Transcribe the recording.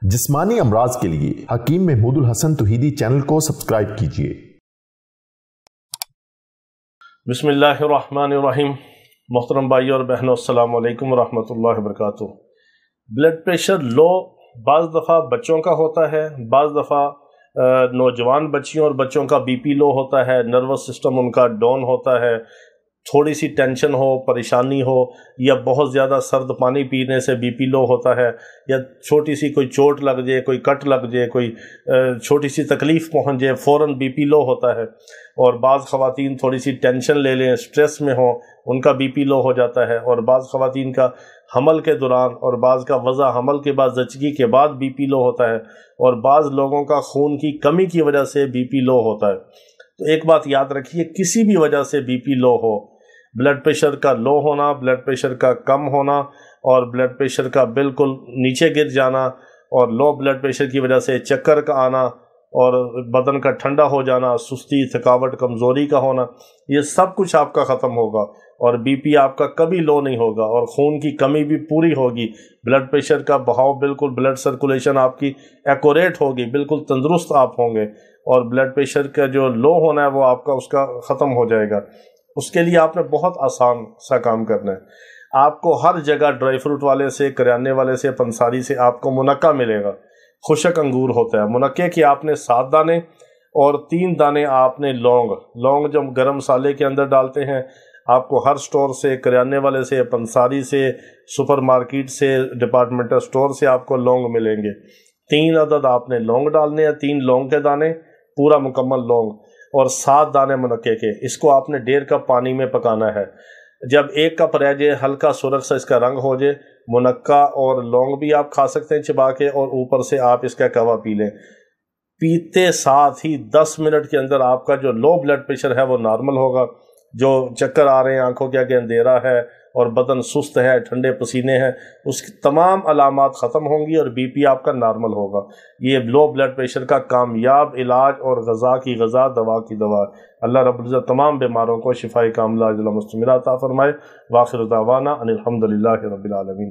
जिस्मानी अमराज के लिए हकीम महमूदुल हसन तौहीदी चैनल को सब्सक्राइब कीजिए। बिस्मिल्लाहिर्रहमानिर्रहीम। मोहतरम भाई और बहनों, अस्सलाम वालेकुम वरहमतुल्लाहि वबरकातुहू। ब्लड प्रेशर लो बाज़ दफ़ा बच्चों का होता है, बाज़ दफ़ा नौजवान बच्चियों और बच्चों का बीपी लो होता है, नर्वस सिस्टम उनका डाउन होता है, थोड़ी सी टेंशन हो, परेशानी हो, या बहुत ज़्यादा सर्द पानी पीने से बीपी लो होता है, या छोटी सी कोई चोट लग जाए, कोई कट लग जाए, कोई छोटी सी तकलीफ़ पहुंच जाए, फ़ौरन बीपी लो होता है। और बाज़ ख़वातीन थोड़ी सी टेंशन ले लें, स्ट्रेस में हो, उनका बीपी लो हो जाता है। और बाज़ ख़वातीन का हमल के दौरान और बाज़ का वज़ा हमल के बाद ज़चगी के बाद बीपी लो होता है, और बाज़ लोगों का खून की कमी की वजह से बीपी लो होता है। तो एक बात याद रखिए, किसी भी वजह से बीपी लो हो, ब्लड प्रेशर का लो होना, ब्लड प्रेशर का कम होना, और ब्लड प्रेशर का बिल्कुल नीचे गिर जाना, और लो ब्लड प्रेशर की वजह से चक्कर का आना, और बदन का ठंडा हो जाना, सुस्ती, थकावट, कमज़ोरी का होना, ये सब कुछ आपका ख़त्म होगा। और बीपी आपका कभी लो नहीं होगा, और खून की कमी भी पूरी होगी। ब्लड प्रेशर का बहाव बिल्कुल, ब्लड सर्कुलेशन आपकी एक्यूरेट होगी, बिल्कुल तंदुरुस्त आप होंगे, और ब्लड प्रेशर का जो लो होना है वो आपका उसका ख़त्म हो जाएगा। उसके लिए आपने बहुत आसान सा काम करना है। आपको हर जगह ड्राई फ्रूट वाले से, करियाने वाले से, पंसारी से आपको मुनक्का मिलेगा। खुशक अंगूर होता है। मुनक्के के आपने 7 दाने और 3 दाने आपने लौंग जब गरम मसाले के अंदर डालते हैं, आपको हर स्टोर से, करियाने वाले से, पंसारी से, सुपर मार्केट से, डिपार्टमेंटल स्टोर से आपको लौंग मिलेंगे। 3 अदद आपने लौंग डालने हैं, 3 लौंग के दाने, पूरा मुकम्मल लौंग, और 7 दाने मुनक्के के। इसको आपने 1.5 कप पानी में पकाना है। जब 1 कप रह जाए, हल्का सुर्ख सा इसका रंग हो जाए, मुनक्का और लौंग भी आप खा सकते हैं चबा के, और ऊपर से आप इसका कहवा पी लें। पीते साथ ही 10 मिनट के अंदर आपका जो लो ब्लड प्रेशर है वो नॉर्मल होगा। जो चक्कर आ रहे हैं, आंखों के आगे अंधेरा है और बदन सुस्त है, ठंडे पसीने हैं, उसकी तमाम अलामात ख़त्म होंगी और बीपी आपका नॉर्मल होगा। ये लो ब्लड प्रेशर का कामयाब इलाज और ग़ज़ा की ग़ज़ा, दवा की दवा। अल्लाह रब्बुल इज़्ज़त तमाम बीमारों को शिफ़ाए कामिला अता फ़रमाए। व आखिर दावाना अनिल हम्दुलिल्लाहि रब्बिल आलमीन।